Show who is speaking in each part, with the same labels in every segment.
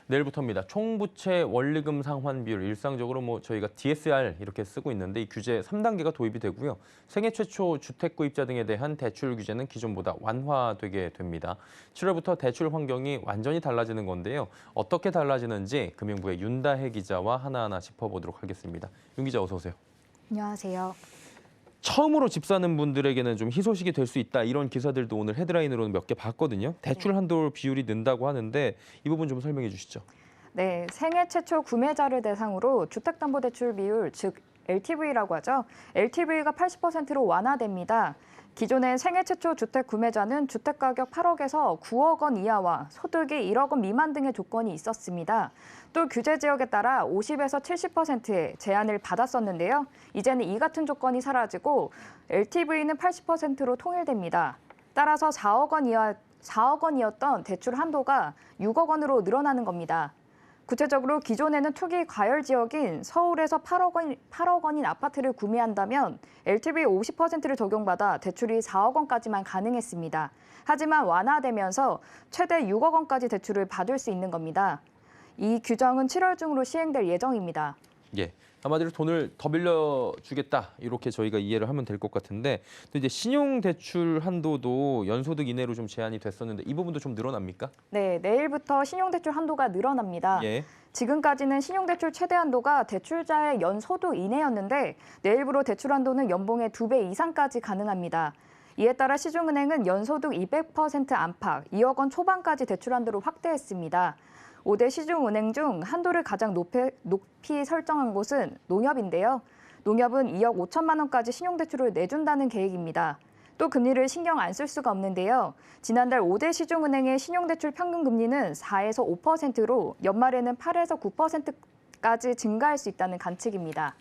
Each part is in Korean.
Speaker 1: 내일부터입니다. 총부채 원리금 상환 비율 일상적으로 저희가 DSR 이렇게 쓰고 있는데 이 규제 3단계가 도입이 되고요. 생애 최초 주택 구입자 등에 대한 대출 규제는 기존보다 완화되게 됩니다. 7월부터 대출 환경이 완전히 달라지는 건데요. 어떻게 달라지는지 금융부의 윤다혜 기자와 하나하나 짚어보도록 하겠습니다. 윤 기자 어서 오세요.
Speaker 2: 안녕하세요.
Speaker 1: 처음으로 집 사는 분들에게는 좀 희소식이 될 수 있다 이런 기사들도 오늘 헤드라인으로 몇 개 봤거든요. 대출 한도 비율이 는다고 하는데 이 부분 좀 설명해 주시죠.
Speaker 2: 네, 생애 최초 구매자를 대상으로 주택담보대출 비율, 즉 LTV라고 하죠. LTV가 80%로 완화됩니다. 기존의 생애 최초 주택 구매자는 주택가격 8억에서 9억 원 이하와 소득이 1억 원 미만 등의 조건이 있었습니다. 또 규제 지역에 따라 50에서 70%의 제한을 받았었는데요. 이제는 이 같은 조건이 사라지고 LTV는 80%로 통일됩니다. 따라서 4억 원이었던 대출 한도가 6억 원으로 늘어나는 겁니다. 구체적으로 기존에는 투기 과열 지역인 서울에서 8억 원인 아파트를 구매한다면 LTV 50%를 적용받아 대출이 4억 원까지만 가능했습니다. 하지만 완화되면서 최대 6억 원까지 대출을 받을 수 있는 겁니다. 이 규정은 7월 중으로 시행될 예정입니다.
Speaker 1: 예. 한마디로 돈을 더 빌려주겠다 이렇게 저희가 이해를 하면 될 것 같은데 또 이제 신용대출 한도도 연소득 이내로 좀 제한이 됐었는데 이 부분도 좀 늘어납니까?
Speaker 2: 네, 내일부터 신용대출 한도가 늘어납니다.
Speaker 1: 예.
Speaker 2: 지금까지는 신용대출 최대 한도가 대출자의 연소득 이내였는데 내일부로 대출 한도는 연봉의 2배 이상까지 가능합니다. 이에 따라 시중은행은 연소득 200% 안팎, 2억 원 초반까지 대출 한도를 확대했습니다. 5대 시중은행 중 한도를 가장 높이 설정한 곳은 농협인데요. 농협은 2억 5천만 원까지 신용대출을 내준다는 계획입니다. 또 금리를 신경 안 쓸 수가 없는데요. 지난달 5대 시중은행의 신용대출 평균 금리는 4에서 5%로 연말에는 8에서 9%까지 증가할 수 있다는 관측입니다.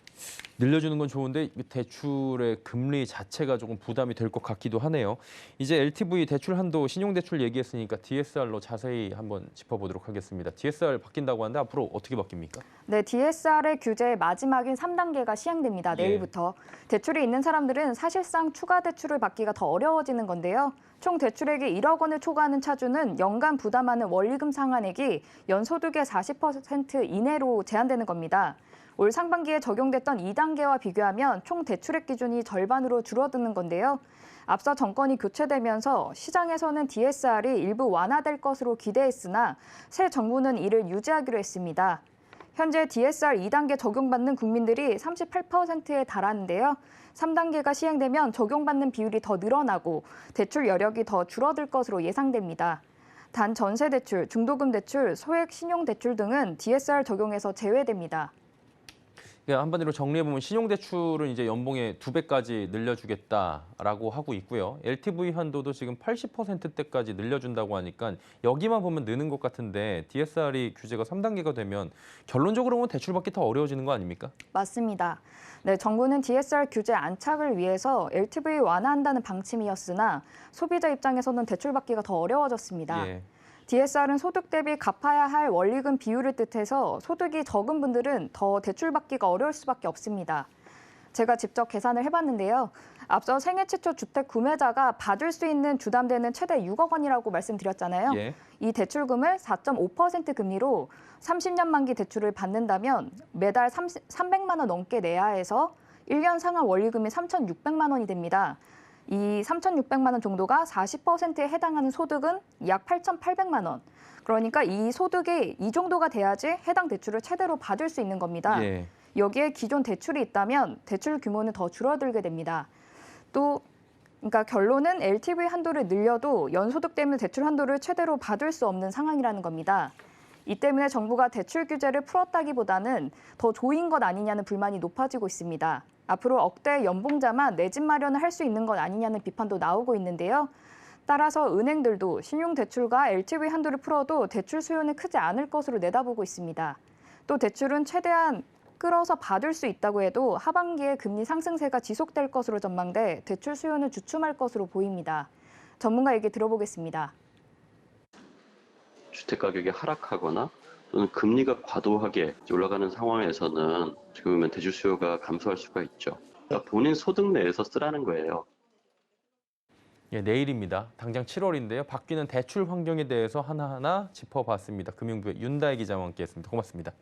Speaker 1: 늘려주는 건 좋은데 대출의 금리 자체가 조금 부담이 될 것 같기도 하네요. 이제 LTV 대출 한도 신용대출 얘기했으니까 DSR로 자세히 한번 짚어보도록 하겠습니다. DSR 바뀐다고 하는데 앞으로 어떻게 바뀝니까?
Speaker 2: 네, DSR의 규제의 마지막인 3단계가 시행됩니다. 내일부터. 대출이 있는 사람들은 사실상 추가 대출을 받기가 더 어려워지는 건데요. 총 대출액이 1억 원을 초과하는 차주는 연간 부담하는 원리금 상환액이 연소득의 40% 이내로 제한되는 겁니다. 올 상반기에 적용됐던 2단계와 비교하면 총 대출액 기준이 절반으로 줄어드는 건데요. 앞서 정권이 교체되면서 시장에서는 DSR이 일부 완화될 것으로 기대했으나 새 정부는 이를 유지하기로 했습니다. 현재 DSR 2단계 적용받는 국민들이 38%에 달하는데요. 3단계가 시행되면 적용받는 비율이 더 늘어나고 대출 여력이 더 줄어들 것으로 예상됩니다. 단 전세대출, 중도금 대출, 소액 신용대출 등은 DSR 적용에서 제외됩니다.
Speaker 1: 한마디로 정리해보면 신용대출은 이제 연봉의 2배까지 늘려주겠다라고 하고 있고요. LTV 한도도 지금 80%대까지 늘려준다고 하니까 여기만 보면 느는 것 같은데 DSR이 규제가 3단계가 되면 결론적으로 보면 대출받기 더 어려워지는 거 아닙니까?
Speaker 2: 맞습니다. 네, 정부는 DSR 규제 안착을 위해서 LTV 완화한다는 방침이었으나 소비자 입장에서는 대출받기가 더 어려워졌습니다.
Speaker 1: 예.
Speaker 2: DSR은 소득 대비 갚아야 할 원리금 비율을 뜻해서 소득이 적은 분들은 더 대출받기가 어려울 수밖에 없습니다. 제가 직접 계산을 해봤는데요. 앞서 생애 최초 주택 구매자가 받을 수 있는 주담대는 최대 6억 원이라고 말씀드렸잖아요.
Speaker 1: 예.
Speaker 2: 이 대출금을 4.5% 금리로 30년 만기 대출을 받는다면 매달 300만 원 넘게 내야 해서 1년 상환 원리금이 3,600만 원이 됩니다. 이 3,600만 원 정도가 40%에 해당하는 소득은 약 8,800만 원. 그러니까 이 소득이 이 정도가 돼야지 해당 대출을 최대로 받을 수 있는 겁니다.
Speaker 1: 예.
Speaker 2: 여기에 기존 대출이 있다면 대출 규모는 더 줄어들게 됩니다. 그러니까 결론은 LTV 한도를 늘려도 연소득 때문에 대출 한도를 최대로 받을 수 없는 상황이라는 겁니다. 이 때문에 정부가 대출 규제를 풀었다기보다는 더 조인 것 아니냐는 불만이 높아지고 있습니다. 앞으로 억대 연봉자만 내 집 마련을 할 수 있는 것 아니냐는 비판도 나오고 있는데요. 따라서 은행들도 신용대출과 LTV 한도를 풀어도 대출 수요는 크지 않을 것으로 내다보고 있습니다. 또 대출은 최대한 끌어서 받을 수 있다고 해도 하반기에 금리 상승세가 지속될 것으로 전망돼 대출 수요는 주춤할 것으로 보입니다. 전문가 얘기 들어보겠습니다.
Speaker 3: 주택 가격이 하락하거나 또는 금리가 과도하게 올라가는 상황에서는 지금은 대출 수요가 감소할 수가 있죠. 그러니까 본인 소득 내에서 쓰라는 거예요.
Speaker 1: 예, 내일입니다. 당장 7월인데요. 바뀌는 대출 환경에 대해서 하나하나 짚어봤습니다. 금융부의 윤다혜 기자와 함께했습니다. 고맙습니다.